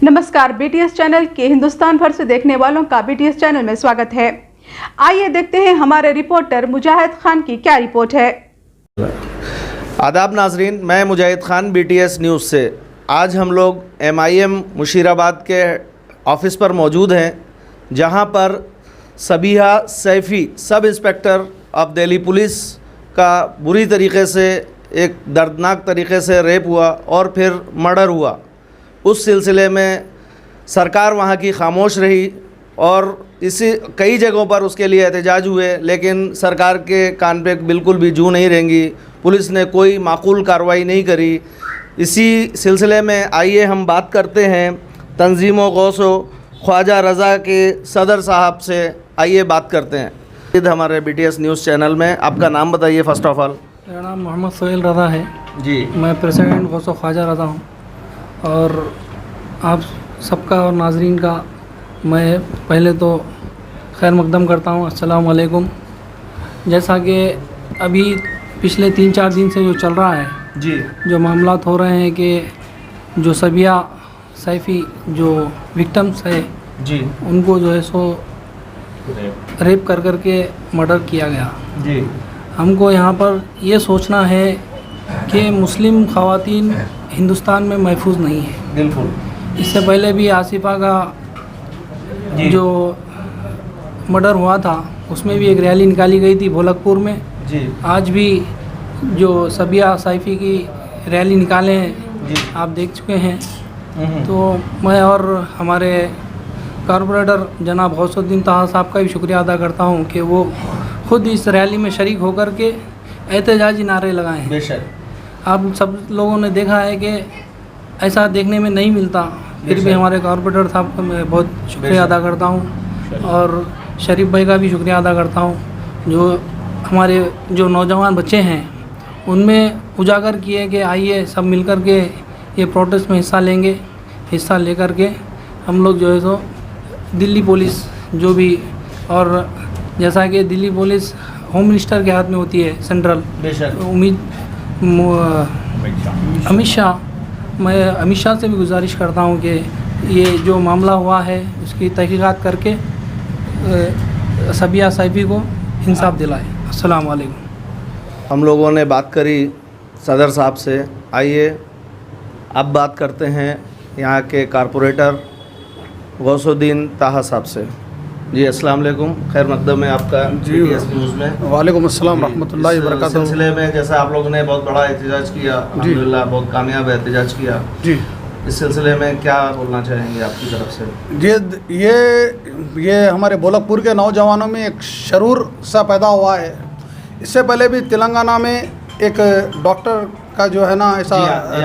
नमस्कार, BTS channel के हिंदुस्तान भर से देखने वालों का बीटीएस चैनल में स्वागत है। आइए देखते हैं हमारे रिपोर्टर मुजाहिद खान की क्या रिपोर्ट है। आदाब नाजरीन, मैं मुजाहिद खान बीटीएस न्यूज़ से। आज हम लोग MIM मुशीराबाद के ऑफिस पर मौजूद हैं, जहां पर Sabiha Saifi sub inspector of Delhi police का बुरी तरीके से एक दर्दनाक तरीके से रेप हुआ और फिर मर्डर हुआ। उस सिलसिले में सरकार वहाँ की खामोश रही और इसी कई जगहों पर उसके लिए एहतजाज हुए, लेकिन सरकार के कान पे बिल्कुल भी जू नहीं रेंगी। पुलिस ने कोई माकूल कार्रवाई नहीं करी। इसी सिलसिले में आइए हम बात करते हैं तंजीम गौसो ख्वाजा रज़ा के सदर साहब से। आइए बात करते हैं हमारे BTS न्यूज़ चैनल में। आपका नाम बताइए फर्स्ट ऑफ ऑल। मेरा नाम मोहम्मद सोहेल रज़ा है जी। मैं प्रेसिडेंट गौसो ख्वाजा रज़ा हूँ और आप सबका और नाजरीन का मैं पहले तो खैर मकदम करता हूँ। अस्सलाम वालेकुम। जैसा कि अभी पिछले 3-4 दिन से जो चल रहा है जी, जो मामलात हो रहे हैं कि जो सबिया सैफ़ी जो विक्टिम्स है जी, उनको जो है सो रेप कर के मर्डर किया गया। जी, हमको यहाँ पर ये सोचना है कि मुस्लिम ख़वातीन हिंदुस्तान में महफूज नहीं है। बिल्कुल। इससे पहले भी आसिफा का जो मर्डर हुआ था उसमें भी एक रैली निकाली गई थी भोलकपुर में जी, आज भी जो सबिया सैफ़ी की रैली निकाले हैं जी, आप देख चुके हैं। तो मैं और हमारे कॉरपोरेटर जनाब गौसुद्दीन ताहा साहब का भी शुक्रिया अदा करता हूं कि वो खुद इस रैली में शरीक होकर के एहतजाजी नारे लगाए हैं। बेशक। आप सब लोगों ने देखा है कि ऐसा देखने में नहीं मिलता, फिर भी हमारे कॉरपोरेटर साहब का मैं बहुत शुक्रिया अदा करता हूं और शरीफ भाई का भी शुक्रिया अदा करता हूं जो हमारे जो नौजवान बच्चे हैं उनमें उजागर किए कि आइए सब मिलकर के ये प्रोटेस्ट में हिस्सा लेंगे। हिस्सा लेकर के हम लोग जो है सो दिल्ली पुलिस जो भी, और जैसा कि दिल्ली पुलिस होम मिनिस्टर के हाथ में होती है सेंट्रल, अमित शाह, मैं अमित शाह से भी गुजारिश करता हूं कि ये जो मामला हुआ है उसकी तहकीकात करके सबिया सैफ़ी को इंसाफ दिलाए। अस्सलाम वालेकुम। हम लोगों ने बात करी सदर साहब से। आइए अब बात करते हैं यहाँ के कॉरपोरेटर गौसुद्दीन ताहा साहब से। जी, अस्सलाम वालेकुम। खैर मकदम है आपका BTS न्यूज़ में। वालेकुम अस्सलाम रहमतुल्लाहि व बरकातहू। सिलसिले में जैसा आप लोगों ने बहुत बड़ा एहतजाज किया, अल्हम्दुलिल्लाह बहुत कामयाब एहतजाज किया जी, इस सिलसिले में क्या बोलना चाहेंगे आपकी तरफ से? ये हमारे भोलकपुर के नौजवानों में एक शरूर सा पैदा हुआ है। इससे पहले भी तेलंगाना में एक डॉक्टर का जो है ना ऐसा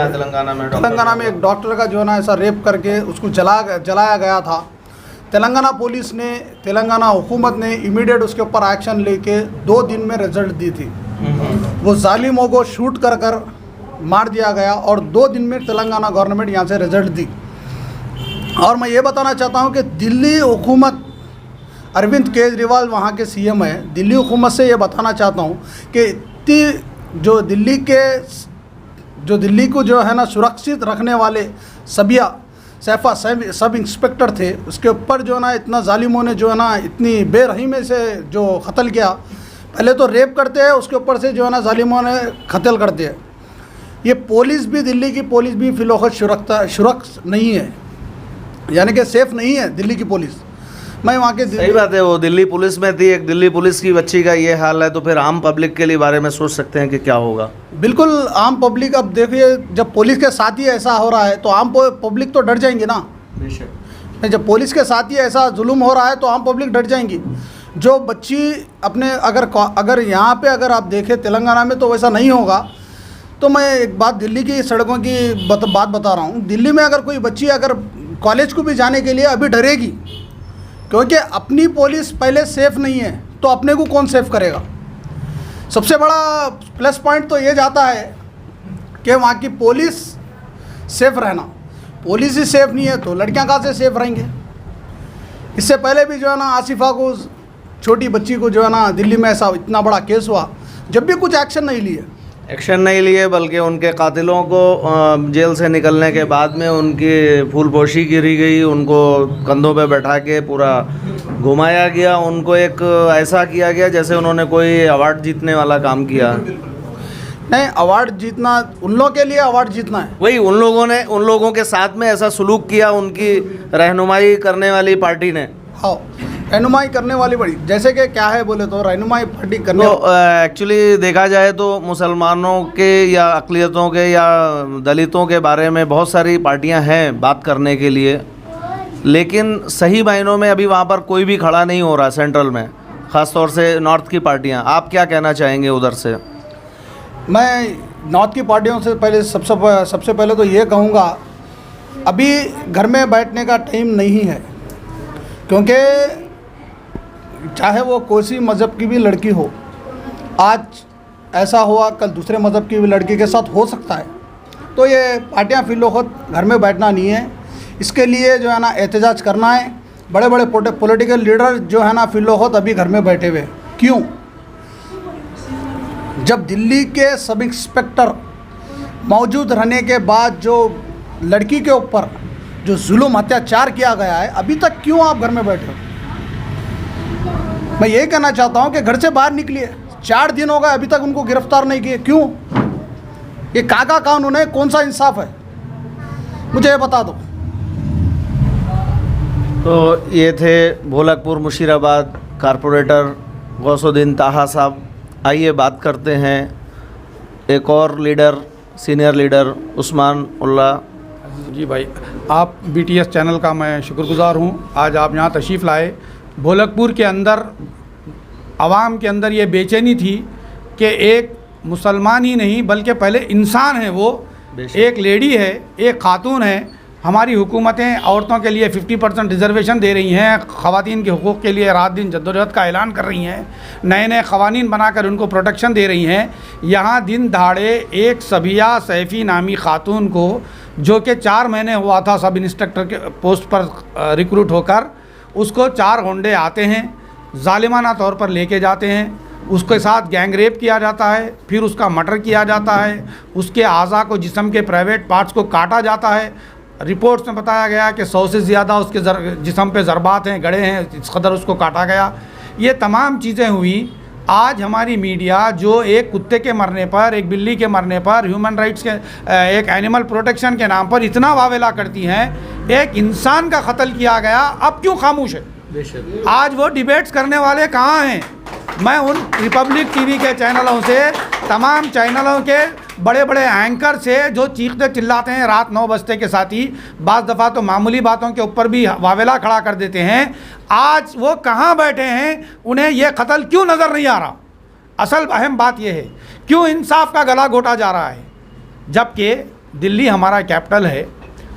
तेलंगाना में एक डॉक्टर का जो है ना ऐसा रेप करके उसको जलाया गया था। तेलंगाना पुलिस ने, तेलंगाना हुकूमत ने इमीडिएट उसके ऊपर एक्शन लेके 2 दिन में रिजल्ट दी थी। वो जालिमों को शूट कर मार दिया गया और 2 दिन में तेलंगाना गवर्नमेंट यहाँ से रिजल्ट दी। और मैं ये बताना चाहता हूँ कि दिल्ली हुकूमत, अरविंद केजरीवाल वहाँ के CM है, दिल्ली हुकूमत से ये बताना चाहता हूँ कि जो दिल्ली को जो है ना सुरक्षित रखने वाले सबिया सैफ़ा सब इंस्पेक्टर थे, उसके ऊपर जो है ना इतना जालिमों ने जो है ना इतनी बेरहमी से जो कत्ल किया। पहले तो रेप करते हैं, उसके ऊपर से जो है ना जालिमों ने कत्ल करते हैं। ये पुलिस भी, दिल्ली की पुलिस भी फिलौखत सुरक्षित नहीं है, यानी कि सेफ़ नहीं है दिल्ली की पुलिस। मैं वहाँ के सही बात है, वो दिल्ली पुलिस में थी, एक दिल्ली पुलिस की बच्ची का ये हाल है, तो फिर आम पब्लिक के लिए बारे में सोच सकते हैं कि क्या होगा। बिल्कुल आम पब्लिक, अब देखिए जब पुलिस के साथ ही ऐसा हो रहा है तो आम पब्लिक तो डर जाएंगे ना। जब पुलिस के साथ ही ऐसा जुल्म हो रहा है तो आम पब्लिक डर जाएंगी। जो बच्ची अपने अगर यहाँ पे अगर आप देखें तेलंगाना में तो वैसा नहीं होगा। तो मैं एक बात दिल्ली की सड़कों की बात बता रहा हूँ। दिल्ली में अगर कोई बच्ची अगर कॉलेज को भी जाने के लिए अभी डरेगी, क्योंकि अपनी पुलिस पहले सेफ़ नहीं है तो अपने को कौन सेफ़ करेगा। सबसे बड़ा प्लस पॉइंट तो ये जाता है कि वहाँ की पुलिस सेफ़ रहना। पुलिस ही सेफ़ नहीं है तो लड़कियाँ कहाँ से सेफ़ रहेंगे। इससे पहले भी जो है ना आसिफा को, छोटी बच्ची को जो है ना दिल्ली में ऐसा इतना बड़ा केस हुआ, जब भी कुछ एक्शन नहीं लिए। एक्शन नहीं लिए, बल्कि उनके कातिलों को जेल से निकलने के बाद में उनकी फूलपोशी गिरी गई, उनको कंधों पे बैठा के पूरा घुमाया गया, उनको एक ऐसा किया गया जैसे उन्होंने कोई अवार्ड जीतने वाला काम किया। नहीं, अवार्ड जीतना उन लोगों के लिए अवार्ड जीतना है। वही उन लोगों के साथ में ऐसा सलूक किया उनकी रहनुमाई करने वाली पार्टी ने। हाँ, रहनुमाई करने वाली बड़ी, जैसे कि क्या है बोले तो रहनुमाई पार्टी करने तो एक्चुअली देखा जाए तो मुसलमानों के या अक़लियतों के या दलितों के बारे में बहुत सारी पार्टियां हैं बात करने के लिए, लेकिन सही मायनों में अभी वहाँ पर कोई भी खड़ा नहीं हो रहा सेंट्रल में, ख़ास तौर से नॉर्थ की पार्टियां। आप क्या कहना चाहेंगे उधर से? मैं नॉर्थ की पार्टियों से पहले सबसे पहले तो ये कहूँगा, अभी घर में बैठने का टाइम नहीं है, क्योंकि चाहे वो कोई मज़हब की भी लड़की हो, आज ऐसा हुआ कल दूसरे मज़हब की भी लड़की के साथ हो सकता है। तो ये पार्टियां फिलवक्त घर में बैठना नहीं है, इसके लिए जो है ना एहतजाज करना है। बड़े बड़े पॉलिटिकल लीडर जो है ना फिलवक्त अभी घर में बैठे हुए, क्यों? जब दिल्ली के सब इंस्पेक्टर मौजूद रहने के बाद जो लड़की के ऊपर जो जुल्म अत्याचार किया गया है, अभी तक क्यों आप घर में बैठे हो? मैं ये कहना चाहता हूं कि घर से बाहर निकलिए। 4 दिन हो गए अभी तक उनको गिरफ्तार नहीं किए, क्यों? ये काका कानून है, कौन सा इंसाफ है? मुझे ये बता दो। तो ये थे भोलकपुर मुशीराबाद कारपोरेटर गौसुद्दीन ताहा साहब। आइए बात करते हैं एक और leader, senior leader Usman Ullah. जी भाई, आप BTS चैनल का मैं शुक्रगुज़ार हूँ। आज आप यहाँ तशरीफ़ लाए। भोलकपुर के अंदर आवाम के अंदर ये बेचैनी थी कि एक मुसलमान ही नहीं बल्कि पहले इंसान है, वो एक लेडी है, एक खातून है। हमारी हुकूमतें औरतों के लिए 50% रिजर्वेशन दे रही हैं, ख़वातीन के हुकूक़ के लिए रात दिन जद्दोजहद का ऐलान कर रही हैं, नए नए क़वानीन बनाकर उनको प्रोटेक्शन दे रही हैं। यहाँ दिन दहाड़े एक सबिया सैफ़ी नामी खातून को, जो कि 4 महीने हुआ था सब इंस्पेक्टर के पोस्ट पर रिक्रूट होकर, उसको 4 गुंडे आते हैं, ज़ालिमाना तौर पर लेके जाते हैं, उसके साथ गैंग रेप किया जाता है, फिर उसका मर्डर किया जाता है, उसके आज़ा को, जिस्म के प्राइवेट पार्ट्स को काटा जाता है। रिपोर्ट्स में बताया गया कि 100 से ज़्यादा उसके जिस्म पे ज़रबात हैं, गड़े हैं, इस कदर उसको काटा गया। ये तमाम चीज़ें हुई। आज हमारी मीडिया जो एक कुत्ते के मरने पर, एक बिल्ली के मरने पर, ह्यूमन राइट्स के, एक एनिमल प्रोटेक्शन के नाम पर इतना वावेला करती हैं, एक इंसान का कत्ल किया गया, अब क्यों खामोश है? आज वो डिबेट्स करने वाले कहाँ हैं? मैं उन रिपब्लिक टीवी के चैनलों से, तमाम चैनलों के बड़े बड़े एंकर से जो चीखते चिल्लाते हैं रात 9 बजते के साथ ही, बाज़ दफ़ा तो मामूली बातों के ऊपर भी वावेला खड़ा कर देते हैं, आज वो कहाँ बैठे हैं? उन्हें ये कत्ल क्यों नज़र नहीं आ रहा? असल अहम बात यह है, क्यों इंसाफ का गला घोटा जा रहा है? जबकि दिल्ली हमारा कैपिटल है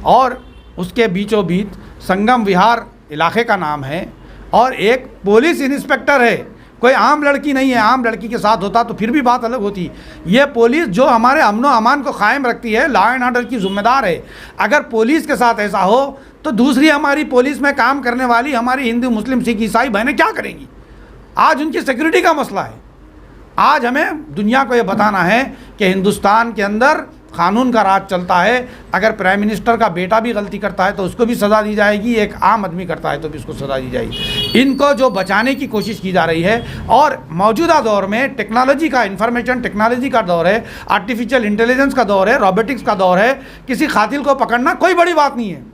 और उसके बीचों बीच संगम विहार इलाके का नाम है, और एक पुलिस इंस्पेक्टर है, कोई आम लड़की नहीं है। आम लड़की के साथ होता तो फिर भी बात अलग होती। ये पुलिस जो हमारे अमन व अमान को कायम रखती है, लॉ एंड ऑर्डर की ज़िम्मेदार है। अगर पुलिस के साथ ऐसा हो तो दूसरी हमारी पुलिस में काम करने वाली हमारी हिंदू मुस्लिम सिख ईसाई बहनें क्या करेंगी? आज उनकी सिक्योरिटी का मसला है। आज हमें दुनिया को ये बताना है कि हिंदुस्तान के अंदर कानून का राज चलता है। अगर प्राइम मिनिस्टर का बेटा भी गलती करता है तो उसको भी सज़ा दी जाएगी, एक आम आदमी करता है तो भी उसको सज़ा दी जाएगी। इनको जो बचाने की कोशिश की जा रही है, और मौजूदा दौर में टेक्नोलॉजी का, इंफॉर्मेशन टेक्नोलॉजी का दौर है, आर्टिफिशियल इंटेलिजेंस का दौर है, रोबोटिक्स का दौर है। किसी कातिल को पकड़ना कोई बड़ी बात नहीं है।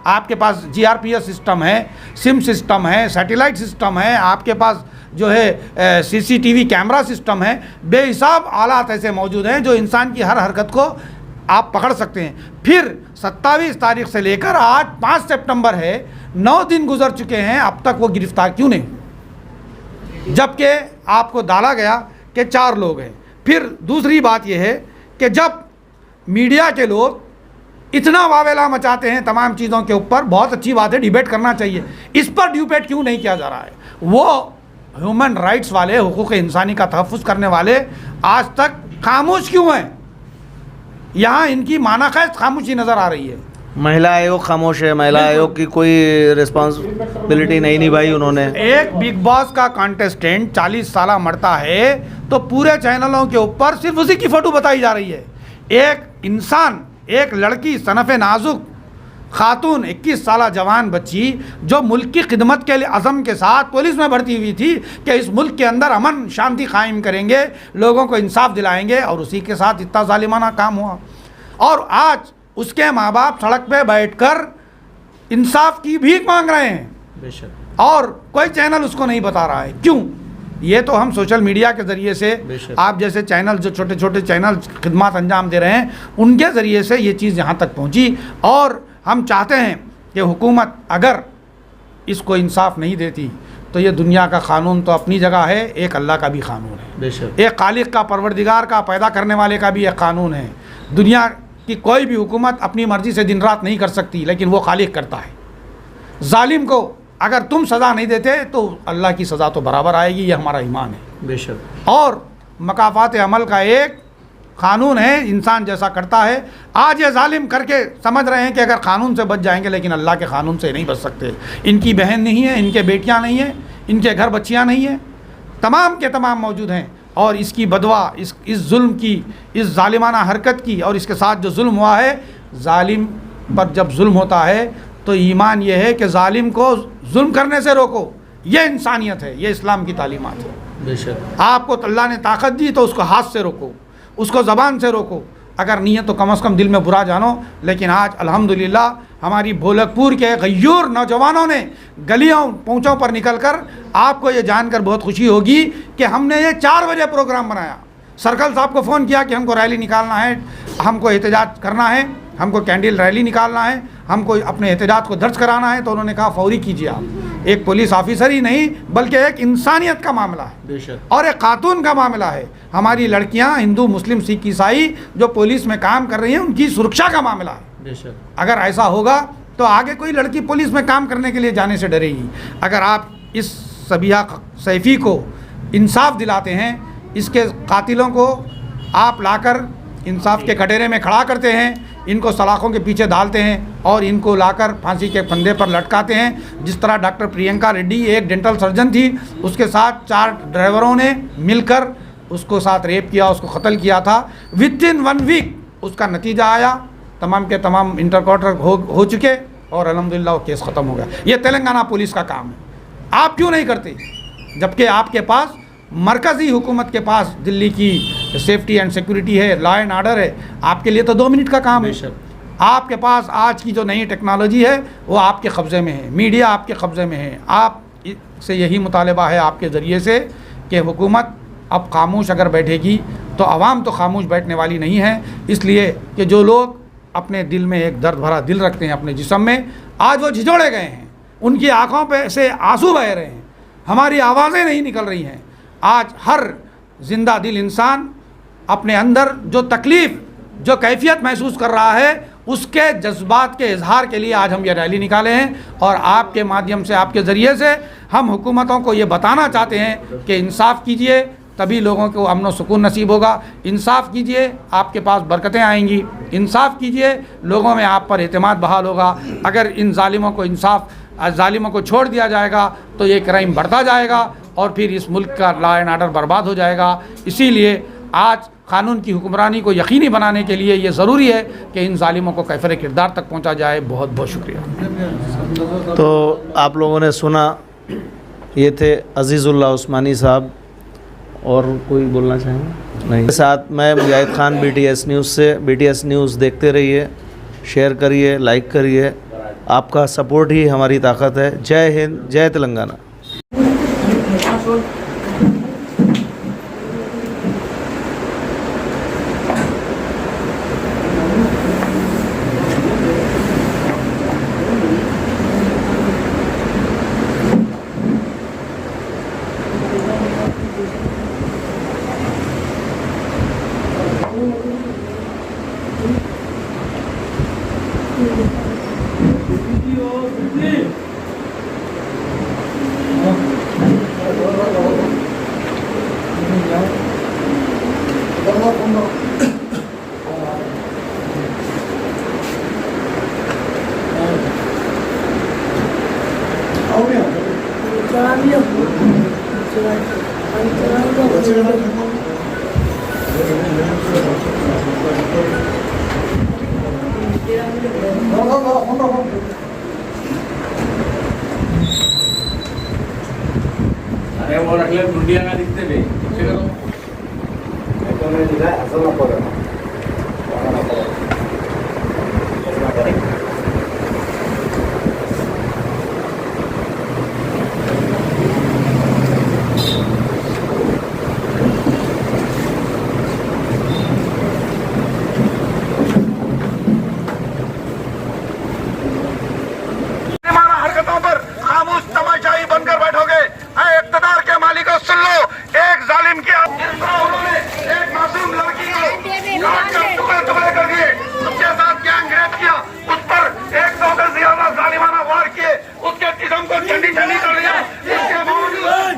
आपके पास GRPS सिस्टम है, सिम सिस्टम है, सैटेलाइट सिस्टम है, आपके पास जो है CCTV कैमरा सिस्टम है, बेहिसाब आलात ऐसे मौजूद हैं जो इंसान की हर हरकत को आप पकड़ सकते हैं। फिर 27 तारीख से लेकर आज 5 सितंबर है, 9 दिन गुजर चुके हैं, अब तक वो गिरफ्तार क्यों नहीं? जबकि आपको डाला गया कि 4 लोग हैं। फिर दूसरी बात यह है कि जब मीडिया के लोग इतना वावेला मचाते हैं तमाम चीज़ों के ऊपर, बहुत अच्छी बात है, डिबेट करना चाहिए, इस पर डिबेट क्यों नहीं किया जा रहा है? वो ह्यूमन राइट्स वाले, हुकूक इंसानी का तहफ़्फ़ुज़ करने वाले आज तक खामोश क्यों हैं? यहाँ इनकी मानाख़ैज़ खामोशी नज़र आ रही है। महिला आयोग खामोश है, महिला आयोग की कोई रिस्पॉन्सिबिलिटी नहीं निभाई उन्होंने। एक बिग बॉस का कॉन्टेस्टेंट 40 साल मरता है तो पूरे चैनलों के ऊपर सिर्फ उसी की फ़ोटो बताई जा रही है। एक इंसान, एक लड़की, सनफ़े नाजुक खातून, 21 साल जवान बच्ची जो मुल्क की खिदमत के लिए अज़म के साथ पुलिस में भर्ती हुई थी कि इस मुल्क के अंदर अमन शांति कायम करेंगे, लोगों को इंसाफ दिलाएंगे, और उसी के साथ इतना जालिमाना काम हुआ। और आज उसके माँ बाप सड़क पे बैठकर इंसाफ की भीख मांग रहे हैं, बेशक, और कोई चैनल उसको नहीं बता रहा है। क्यों? ये तो हम सोशल मीडिया के ज़रिए से, आप जैसे चैनल, जो छोटे छोटे चैनल खिदमत अंजाम दे रहे हैं, उनके ज़रिए से ये चीज़ यहाँ तक पहुँची। और हम चाहते हैं कि हुकूमत अगर इसको इंसाफ नहीं देती तो ये दुनिया का कानून तो अपनी जगह है, एक अल्लाह का भी कानून है, बेशक, एक खालिक का, परवरदिगार का, पैदा करने वाले का भी एक कानून है। दुनिया की कोई भी हुकूमत अपनी मर्ज़ी से दिन रात नहीं कर सकती, लेकिन वो खालिक करता है। जालिम को अगर तुम सज़ा नहीं देते तो अल्लाह की सज़ा तो बराबर आएगी, ये हमारा ईमान है। बेशक। और मकाफ़ात अमल का एक कानून है, इंसान जैसा करता है। आज ये जालिम करके समझ रहे हैं कि अगर कानून से बच जाएंगे, लेकिन अल्लाह के कानून से नहीं बच सकते। इनकी बहन नहीं है, इनके बेटियां नहीं हैं, इनके घर बच्चियां नहीं हैं, तमाम के तमाम मौजूद हैं। और इसकी बदवा, इस जुल्म की, इस जालिमाना हरकत की, और इसके साथ जो जुल्म हुआ है, जालिम पर जब जुल्म होता है तो ईमान ये है कि जालिम को जुल्म करने से रोको। ये इंसानियत है, ये इस्लाम की तालीमात है। बेशक। आपको अल्लाह ने ताकत दी तो उसको हाथ से रोको, उसको ज़बान से रोको, अगर नहीं है तो कम से कम दिल में बुरा जानो। लेकिन आज अल्हम्दुलिल्लाह हमारी भोलकपुर के गय्यूर नौजवानों ने गलियों पहुँचों पर निकलकर, आपको ये जानकर बहुत खुशी होगी कि हमने ये 4 बजे प्रोग्राम बनाया। सर्कल साहब को फ़ोन किया कि हमको रैली निकालना है, हमको एहतजाज करना है, हमको कैंडल रैली निकालना है, हमको अपने एहतजाज को दर्ज कराना है। तो उन्होंने कहा फौरी कीजिए आप। एक पुलिस ऑफिसर ही नहीं बल्कि एक इंसानियत का मामला है, बेशक, और एक खातून का मामला है। हमारी लड़कियां, हिंदू, मुस्लिम, सिख, ईसाई जो पुलिस में काम कर रही हैं, उनकी सुरक्षा का मामला है। बेशक। अगर ऐसा होगा तो आगे कोई लड़की पुलिस में काम करने के लिए जाने से डरेगी। अगर आप इस सबिया सैफ़ी को इंसाफ दिलाते हैं, इसके कातिलों को आप लाकर इंसाफ के कटोरे में खड़ा करते हैं, इनको सलाखों के पीछे डालते हैं और इनको लाकर फांसी के फंदे पर लटकाते हैं। जिस तरह डॉक्टर प्रियंका रेड्डी एक डेंटल सर्जन थी, उसके साथ 4 ड्राइवरों ने मिलकर उसको साथ रेप किया, उसको कत्ल किया था। विदिन 1 वीक उसका नतीजा आया, तमाम के तमाम इंटर क्वार्टर हो चुके, और अल्हम्दुलिल्लाह वो केस ख़त्म हो गया। ये तेलंगाना पुलिस का काम है। आप क्यों नहीं करते? जबकि आपके पास मरकज़ी हुकूमत के पास दिल्ली की सेफ्टी एंड सिक्योरिटी है, लॉ एंड आर्डर है। आपके लिए तो 2 मिनट का काम है। आपके पास आज की जो नई टेक्नोलॉजी है वो आपके कब्ज़े में है, मीडिया आपके कब्ज़े में है। आप से यही मुतालबा है आपके ज़रिए से कि हुकूमत अब खामोश अगर बैठेगी तो आवाम तो खामोश बैठने वाली नहीं है। इसलिए कि जो लोग अपने दिल में एक दर्द भरा दिल रखते हैं अपने जिस्म में, आज वो झिझोड़े गए हैं, उनकी आँखों पे से आंसू बह रहे हैं, हमारी आवाज़ें नहीं निकल रही हैं। आज हर जिंदा दिल इंसान अपने अंदर जो तकलीफ़, जो कैफियत महसूस कर रहा है, उसके जज्बात के इजहार के लिए आज हम ये रैली निकाले हैं। और आपके माध्यम से, आपके ज़रिए से हम हुकूमतों को ये बताना चाहते हैं कि इंसाफ कीजिए, तभी लोगों को अमन व सुकून नसीब होगा। इंसाफ कीजिए, आपके पास बरकतें आएंगी। इंसाफ कीजिए, लोगों में आप पर एतमाद बहाल होगा। अगर इन जालिमों को जालिमों को छोड़ दिया जाएगा तो ये क्राइम बढ़ता जाएगा और फिर इस मुल्क का लॉ एंड आर्डर बर्बाद हो जाएगा। इसीलिए आज कानून की हुक्मरानी को यकीनी बनाने के लिए ये ज़रूरी है कि इन जालिमों को कैफर किरदार तक पहुंचा जाए। बहुत बहुत शुक्रिया। तो आप लोगों ने सुना, ये थे अज़ीज़ुल्लाह उस्मानी साहब। और कोई बोलना चाहेंगे? नहीं। साथ मैं मुजाहिद खान, BTS न्यूज़ से। BTS न्यूज़ देखते रहिए, शेयर करिए, लाइक करिए। आपका सपोर्ट ही हमारी ताकत है। जय हिंद, जय तेलंगाना। Video, अरे वो रखले ढूंढिया का दिखते भी हरकतों पर खामोश तमाशाई बनकर बैठोगे? इक़्तिदार के मालिकों, सुन लो, एक जालिम की उन्होंने एक मासूम लड़की को काट कर टुकड़े टुकड़े कर दिए, उसके साथ गैंग रेप किया, उस पर 100 से ज्यादा जालिमाना वार किए, उसके जिस्म को ठंडी ठंडी कर दिया। इसके बावजूद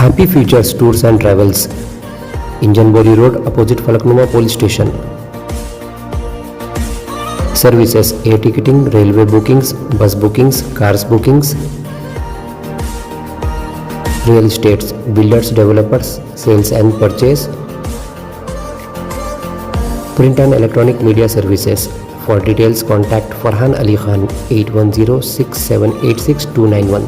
Happy Futures Tours and Travels, Injanbori Road, opposite Falaknuma Police Station. Services: air ticketing, railway bookings, bus bookings, cars bookings, real estates, builders, developers, sales and purchase, print and electronic media services. For details, contact Farhan Ali Khan 8106786291.